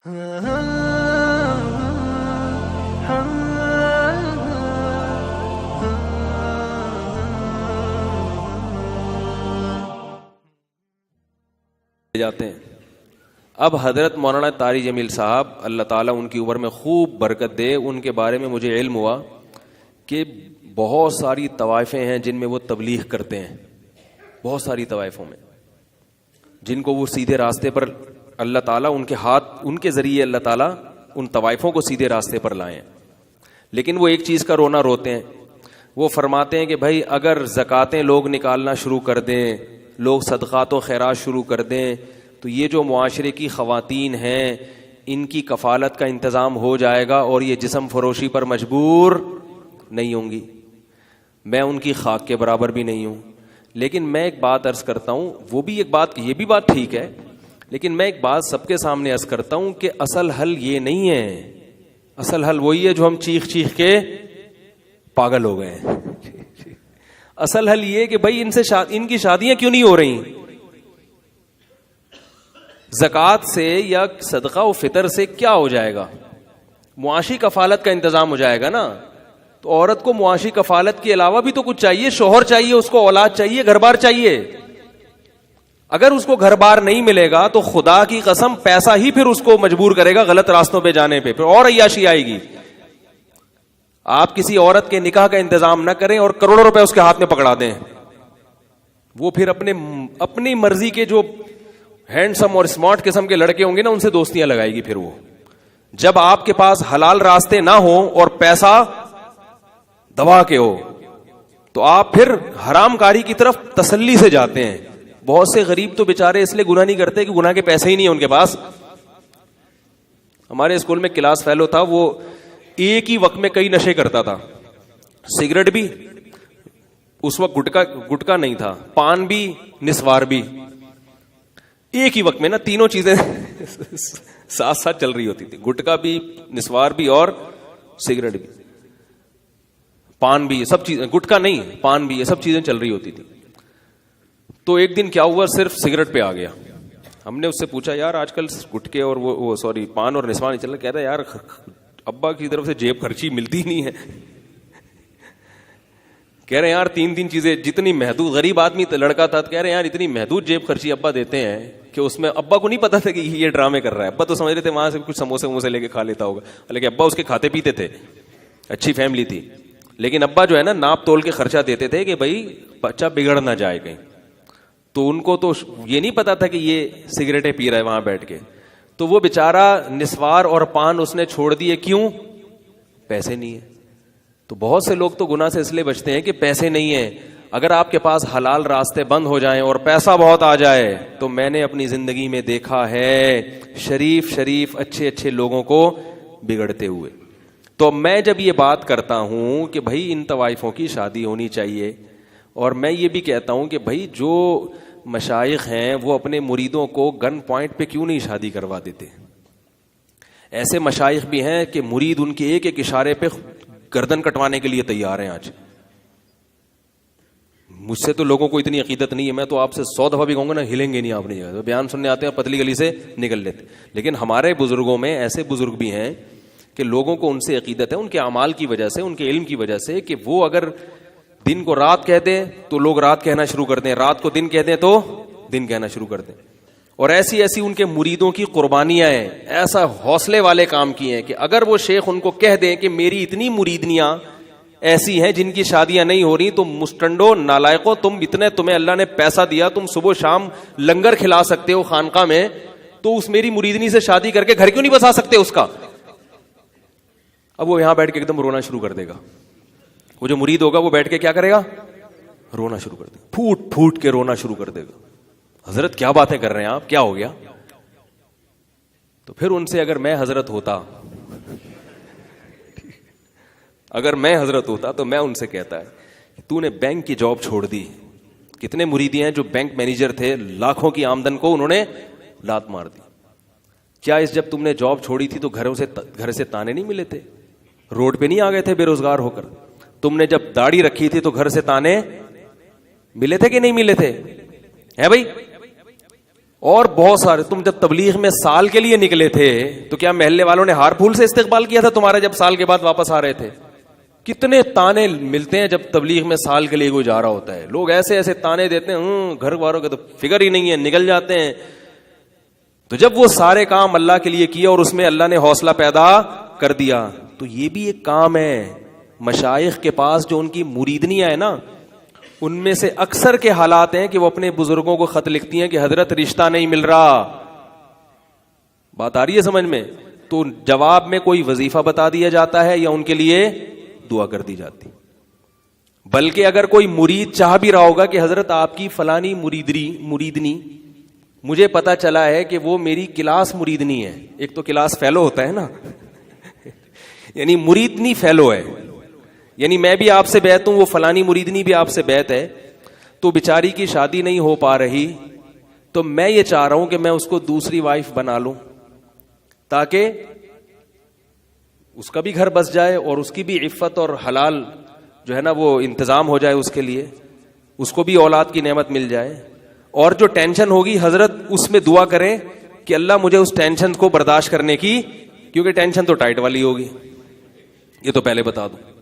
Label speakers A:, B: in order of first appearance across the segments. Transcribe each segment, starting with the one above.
A: جاتے ہیں. اب حضرت مولانا طاری جمیل صاحب اللہ تعالیٰ ان کی عمر میں خوب برکت دے، ان کے بارے میں مجھے علم ہوا کہ بہت ساری طوائفیں ہیں جن میں وہ تبلیغ کرتے ہیں، بہت ساری طوائفوں میں جن کو وہ سیدھے راستے پر اللہ تعالیٰ ان کے ہاتھ، ان کے ذریعے اللہ تعالیٰ ان طوائفوں کو سیدھے راستے پر لائے ہیں. لیکن وہ ایک چیز کا رونا روتے ہیں، وہ فرماتے ہیں کہ بھائی اگر زکاتیں لوگ نکالنا شروع کر دیں، لوگ صدقات و خیرات شروع کر دیں، تو یہ جو معاشرے کی خواتین ہیں ان کی کفالت کا انتظام ہو جائے گا اور یہ جسم فروشی پر مجبور نہیں ہوں گی. میں ان کی خاک کے برابر بھی نہیں ہوں، لیکن میں ایک بات عرض کرتا ہوں، وہ بھی ایک بات، یہ بھی بات ٹھیک ہے، لیکن میں ایک بات سب کے سامنے عرض کرتا ہوں کہ اصل حل یہ نہیں ہے. اصل حل وہی ہے جو ہم چیخ چیخ کے پاگل ہو گئے ہیں. اصل حل یہ کہ بھائی ان کی شادیاں کیوں نہیں ہو رہی؟ زکوٰۃ سے یا صدقہ و فطر سے کیا ہو جائے گا؟ معاشی کفالت کا انتظام ہو جائے گا نا. تو عورت کو معاشی کفالت کے علاوہ بھی تو کچھ چاہیے، شوہر چاہیے، اس کو اولاد چاہیے، گھر بار چاہیے. اگر اس کو گھر بار نہیں ملے گا تو خدا کی قسم پیسہ ہی پھر اس کو مجبور کرے گا غلط راستوں پہ جانے پہ، پھر اور عیاشی آئے گی. آپ کسی عورت کے نکاح کا انتظام نہ کریں اور کروڑوں روپے اس کے ہاتھ میں پکڑا دیں، وہ پھر اپنی مرضی کے جو ہینڈسم اور اسمارٹ قسم کے لڑکے ہوں گے نا ان سے دوستیاں لگائے گی. پھر وہ جب آپ کے پاس حلال راستے نہ ہو اور پیسہ دبا کے ہو تو آپ پھر حرام کاری کی طرف تسلی سے جاتے ہیں. بہت سے غریب تو بیچارے اس لیے گناہ نہیں کرتے کہ گناہ کے پیسے ہی نہیں ہیں ان کے پاس. ہمارے اسکول میں کلاس فیلو تھا، وہ ایک ہی وقت میں کئی نشے کرتا تھا. سگریٹ بھی، اس وقت گٹکا نہیں تھا، پان بھی، نسوار بھی. ایک ہی وقت میں نا تینوں چیزیں ساتھ ساتھ چل رہی ہوتی تھی، گٹکا بھی، نسوار بھی اور سگریٹ بھی، پان بھی، یہ سب چیزیں، گٹکا نہیں پان بھی، یہ سب چیزیں چل رہی ہوتی تھی. تو ایک دن کیا ہوا، صرف سگریٹ پہ آ گیا. ہم نے اس سے پوچھا یار آج کل گٹکے اور وہ پان اور نسوار نہیں چل رہا. کہتا ہے یار ابا کی طرف سے جیب خرچی ملتی نہیں ہے. کہہ رہے ہیں یار تین چیزیں جتنی محدود، غریب آدمی لڑکا تھا، کہہ رہے ہیں یار اتنی محدود جیب خرچی ابا دیتے ہیں کہ اس میں ابا کو نہیں پتا تھا کہ یہ ڈرامے کر رہا ہے. ابا تو سمجھ رہے تھے وہاں سے کچھ سموسے لے کے کھا لیتا ہوگا، لیکن ابا اس کے کھاتے پیتے تھے، اچھی فیملی تھی. لیکن ابا جو ہے نا ناپ تول کے خرچہ دیتے تھے کہ بھائی بچہ بگڑ نہ جائے کہیں. تو ان کو تو یہ نہیں پتا تھا کہ یہ سگریٹیں پی رہا ہے وہاں بیٹھ کے. تو وہ بیچارہ نسوار اور پان اس نے چھوڑ دیے. کیوں؟ پیسے نہیں ہیں. تو بہت سے لوگ تو گناہ سے اس لیے بچتے ہیں کہ پیسے نہیں ہیں. اگر آپ کے پاس حلال راستے بند ہو جائیں اور پیسہ بہت آ جائے تو میں نے اپنی زندگی میں دیکھا ہے شریف اچھے لوگوں کو بگڑتے ہوئے. تو میں جب یہ بات کرتا ہوں کہ بھائی ان طوائفوں کی شادی ہونی چاہیے، اور میں یہ بھی کہتا ہوں کہ بھائی جو مشائخ ہیں وہ اپنے مریدوں کو گن پوائنٹ پہ کیوں نہیں شادی کروا دیتے. ایسے مشائخ بھی ہیں کہ مرید ان کے ایک اشارے پہ گردن کٹوانے کے لیے تیار ہیں. آج مجھ سے تو لوگوں کو اتنی عقیدت نہیں ہے، میں تو آپ سے 100 دفعہ بھی کہوں گا نا ہلیں گے نہیں آپ نے. جگہ بیان سننے آتے ہیں پتلی گلی سے نکل لیتے. لیکن ہمارے بزرگوں میں ایسے بزرگ بھی ہیں کہ لوگوں کو ان سے عقیدت ہے، ان کے اعمال کی وجہ سے، ان کے علم کی وجہ سے، کہ وہ اگر دن کو رات کہتے ہیں تو لوگ رات کہنا شروع کرتے ہیں، رات کو دن کہتے ہیں تو دن کہنا شروع کرتے ہیں. اور ایسی ان کے مریدوں کی قربانیاں ہیں، ایسا حوصلے والے کام کیے ہیں کہ اگر وہ شیخ ان کو کہہ دیں کہ میری اتنی مریدنیاں ایسی ہیں جن کی شادیاں نہیں ہو رہی، تو مستنڈو نالائقو، تمہیں اللہ نے پیسہ دیا، تم صبح شام لنگر کھلا سکتے ہو خانقاہ میں، تو اس میری مریدنی سے شادی کر کے گھر کیوں نہیں بسا سکتے اس کا؟ اب وہ یہاں بیٹھ کے ایک دم رونا شروع کر دے گا. وہ جو مرید ہوگا وہ بیٹھ کے کیا کرے گا؟ رونا شروع کر دے گا، پھوٹ کے رونا شروع کر دے گا. حضرت کیا باتیں کر رہے ہیں آپ، کیا ہو گیا؟ تو پھر ان سے اگر میں حضرت ہوتا تو میں ان سے کہتا ہے کہ تو نے بینک کی جاب چھوڑ دی. کتنے مریدی ہیں جو بینک مینیجر تھے، لاکھوں کی آمدن کو انہوں نے لات مار دی. کیا جب تم نے جاب چھوڑی تھی تو گھر سے تانے نہیں ملے تھے؟ روڈ پہ نہیں آ گئے تھے بے روزگار ہو کر؟ تم نے جب داڑھی رکھی تھی تو گھر سے تانے ملے تھے کہ نہیں ملے تھے؟ ہے بھائی؟ اور بہت سارے. تم جب تبلیغ میں سال کے لیے نکلے تھے تو کیا محلے والوں نے ہار پھول سے استقبال کیا تھا تمہارا جب سال کے بعد واپس آ رہے تھے؟ کتنے تانے ملتے ہیں جب تبلیغ میں سال کے لیے کوئی جا رہا ہوتا ہے. لوگ ایسے ایسے تانے دیتے ہیں, گھر والوں کے تو فکر ہی نہیں ہے, نکل جاتے ہیں. تو جب وہ سارے کام اللہ کے لیے کیا اور اس میں اللہ نے حوصلہ پیدا کر دیا, تو یہ بھی ایک کام ہے. مشائخ کے پاس جو ان کی مریدنیاں ہیں نا, ان میں سے اکثر کے حالات ہیں کہ وہ اپنے بزرگوں کو خط لکھتی ہیں کہ حضرت رشتہ نہیں مل رہا. بات آ رہی ہے سمجھ میں؟ تو جواب میں کوئی وظیفہ بتا دیا جاتا ہے یا ان کے لیے دعا کر دی جاتی. بلکہ اگر کوئی مرید چاہ بھی رہا ہوگا کہ حضرت آپ کی فلانی مریدنی مجھے پتا چلا ہے کہ وہ میری کلاس مریدنی ہے. ایک تو کلاس فیلو ہوتا ہے نا, یعنی مریدنی فیلو ہے, یعنی میں بھی آپ سے بیعت ہوں, وہ فلانی مریدنی بھی آپ سے بیعت ہے, تو بیچاری کی شادی نہیں ہو پا رہی, تو میں یہ چاہ رہا ہوں کہ میں اس کو دوسری وائف بنا لوں تاکہ اس کا بھی گھر بس جائے اور اس کی بھی عفت اور حلال جو ہے نا وہ انتظام ہو جائے اس کے لیے, اس کو بھی اولاد کی نعمت مل جائے. اور جو ٹینشن ہوگی حضرت اس میں دعا کریں کہ اللہ مجھے اس ٹینشن کو برداشت کرنے کی, کیونکہ ٹینشن تو ٹائٹ والی ہوگی, یہ تو پہلے بتا دوں.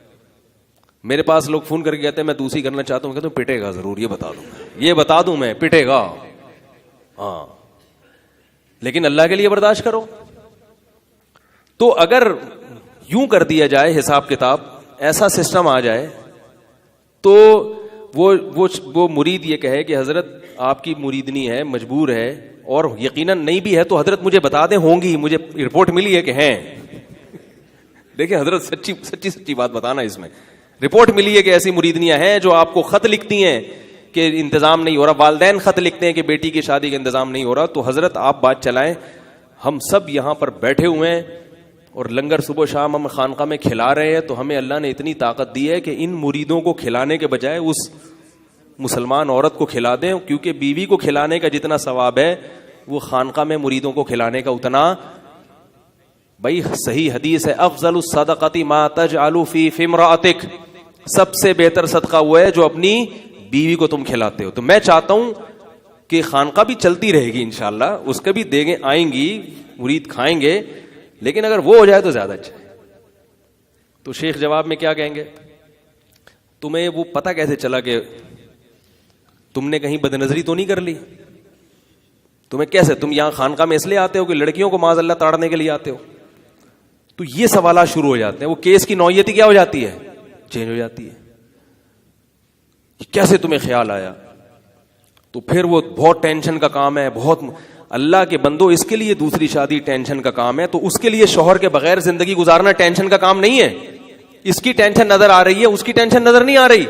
A: میرے پاس لوگ فون کر کے کہتے ہیں میں دوسری کرنا چاہتا ہوں, کہتے ہیں پٹے گا ضرور, یہ بتا دوں میں, پٹے گا. ہاں, لیکن اللہ کے لیے برداشت کرو. تو اگر یوں کر دیا جائے حساب کتاب, ایسا سسٹم آ جائے, تو وہ مرید یہ کہے کہ حضرت آپ کی مریدنی ہے, مجبور ہے, اور یقیناً نہیں بھی ہے تو حضرت مجھے بتا دیں, ہوں گی, مجھے رپورٹ ملی ہے کہ ہیں. دیکھیں حضرت سچی بات بتانا, اس میں رپورٹ ملی ہے کہ ایسی مریدنیاں ہیں جو آپ کو خط لکھتی ہیں کہ انتظام نہیں ہو رہا, والدین خط لکھتے ہیں کہ بیٹی کی شادی کا انتظام نہیں ہو رہا, تو حضرت آپ بات چلائیں, ہم سب یہاں پر بیٹھے ہوئے ہیں اور لنگر صبح شام ہم خانقاہ میں کھلا رہے ہیں, تو ہمیں اللہ نے اتنی طاقت دی ہے کہ ان مریدوں کو کھلانے کے بجائے اس مسلمان عورت کو کھلا دیں, کیونکہ بیوی کو کھلانے کا جتنا ثواب ہے وہ خانقاہ میں مریدوں کو کھلانے کا اتنا. بھائی صحیح حدیث ہے, افضل الصدقۃ ما تجعل فی امرأتک, سب سے بہتر صدقہ وہ ہے جو اپنی بیوی کو تم کھلاتے ہو. تو میں چاہتا ہوں کہ خانقاہ بھی چلتی رہے گی انشاءاللہ, اس کے بھی دیگیں آئیں گی, مرید کھائیں گے, لیکن اگر وہ ہو جائے تو زیادہ اچھا ہے. تو شیخ جواب میں کیا کہیں گے, تمہیں وہ پتہ کیسے چلا کہ تم نے کہیں بد نظری تو نہیں کر لی؟ تمہیں کیسے, تم یہاں خانقاہ میں اس لیے آتے ہو کہ لڑکیوں کو معاذ اللہ تاڑنے کے لیے آتے ہو؟ تو یہ سوالات شروع ہو جاتے ہیں, وہ کیس کی نوعیت کیا ہو جاتی ہے, چینج ہو جاتی ہے. کیسے تمہیں خیال آیا؟ تو پھر وہ بہت ٹینشن کا کام ہے, بہت. اللہ کے بندو, اس کے لیے دوسری شادی ٹینشن کا کام ہے, تو اس کے لیے شوہر کے بغیر زندگی گزارنا ٹینشن کا کام نہیں ہے. اس کی ٹینشن نظر آ رہی ہے, اس کی ٹینشن نظر نہیں آ رہی.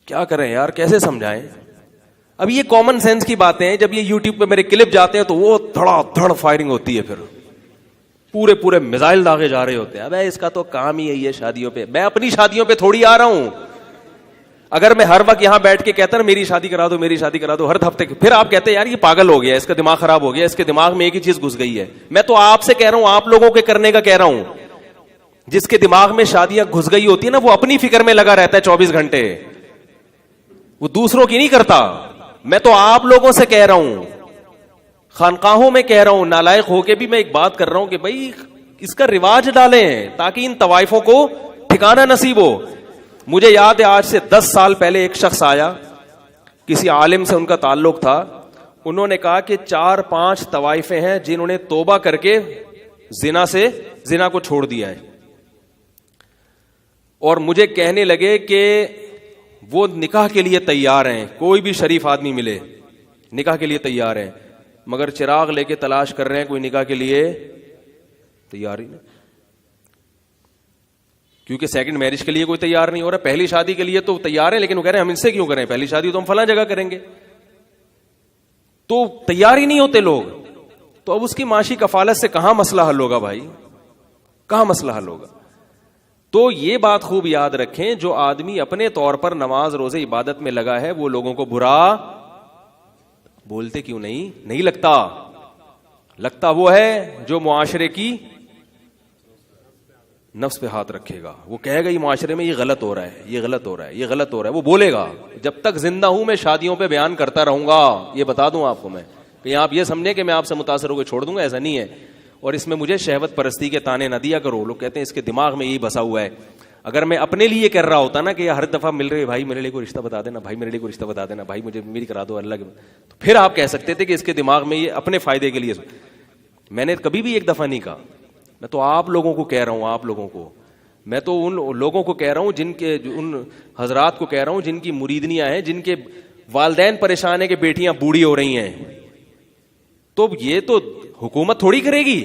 A: کیا کریں یار, کیسے سمجھائیں؟ اب یہ کامن سینس کی باتیں ہیں, جب یہ یوٹیوب پہ میرے کلپ جاتے ہیں تو وہ دھڑا دھڑ فائرنگ ہوتی ہے, پھر پورے میزائل داغے جا رہے ہوتے ہیں. اب اس کا تو کام ہی یہی ہے شادیوں پہ. میں اپنی شادیوں پہ تھوڑی آ رہا ہوں. اگر میں ہر وقت یہاں بیٹھ کے کہتا نا میری شادی کرا دو, میری شادی کرا دو ہر ہفتے, پھر آپ کہتے ہیں یار یہ پاگل ہو گیا, اس کا دماغ خراب ہو گیا, اس کے دماغ میں ایک ہی چیز گھس گئی ہے. میں تو آپ سے کہہ رہا ہوں, آپ لوگوں کے کرنے کا کہہ رہا ہوں. جس کے دماغ میں شادیاں گھس گئی ہوتی ہے نا, وہ اپنی فکر میں لگا رہتا ہے 24 گھنٹے, وہ دوسروں کی نہیں کرتا. میں تو آپ لوگوں سے کہہ رہا ہوں, خانقاہوں میں کہہ رہا ہوں, نالائق ہو کے بھی میں ایک بات کر رہا ہوں کہ بھائی اس کا رواج ڈالیں تاکہ ان طوائفوں کو ٹھکانہ نصیب ہو. مجھے یاد ہے آج سے 10 سال پہلے ایک شخص آیا, کسی عالم سے ان کا تعلق تھا, انہوں نے کہا کہ 4-5 طوائفیں ہیں جنہوں نے توبہ کر کے زنا کو چھوڑ دیا ہے, اور مجھے کہنے لگے کہ وہ نکاح کے لیے تیار ہیں, کوئی بھی شریف آدمی ملے نکاح کے لیے تیار ہیں, مگر چراغ لے کے تلاش کر رہے ہیں, کوئی نکاح کے لیے تیار ہی نہیں. کیونکہ سیکنڈ میرج کے لیے کوئی تیار نہیں ہو رہا, پہلی شادی کے لیے تو تیار ہے, لیکن وہ کہہ رہے ہیں ہم ان سے کیوں کریں, پہلی شادی تو ہم فلاں جگہ کریں گے. تو تیار ہی نہیں ہوتے لوگ. تو اب اس کی معاشی کفالت سے کہاں مسئلہ حل ہوگا بھائی, کہاں مسئلہ حل ہوگا؟ تو یہ بات خوب یاد رکھیں, جو آدمی اپنے طور پر نماز روزے عبادت میں لگا ہے وہ لوگوں کو برا بولتے کیوں نہیں لگتا وہ ہے جو معاشرے کی نفس پہ ہاتھ رکھے گا, وہ کہے گا یہ معاشرے میں یہ غلط ہو رہا ہے, یہ غلط ہو رہا ہے, یہ غلط ہو رہا ہے, وہ بولے گا. جب تک زندہ ہوں میں شادیوں پہ بیان کرتا رہوں گا, یہ بتا دوں آپ کو میں, کہ آپ یہ سمجھیں کہ میں آپ سے متاثر ہو کے چھوڑ دوں گا, ایسا نہیں ہے. اور اس میں مجھے شہوت پرستی کے تانے نہ دیا کرو. لوگ کہتے ہیں اس کے دماغ میں یہی بسا ہوا ہے. اگر میں اپنے لیے کر رہا ہوتا نا کہ ہر دفعہ مل رہے بھائی میرے لیے کوئی رشتہ بتا دینا, بھائی میرے لیے کوئی رشتہ بتا دینا, بھائی مجھے میری کرا دو اللہ کے, تو پھر آپ کہہ سکتے تھے کہ اس کے دماغ میں یہ اپنے فائدے کے لیے. میں نے کبھی بھی ایک دفعہ نہیں کہا. میں تو آپ لوگوں کو کہہ رہا ہوں, آپ لوگوں کو, میں تو ان لوگوں کو کہہ رہا ہوں جن کے, ان حضرات کو کہہ رہا ہوں جن کی مریدنیاں ہیں, جن کے والدین پریشان ہیں کہ بیٹیاں بوڑھی ہو رہی ہیں. تو یہ تو حکومت تھوڑی کرے گی,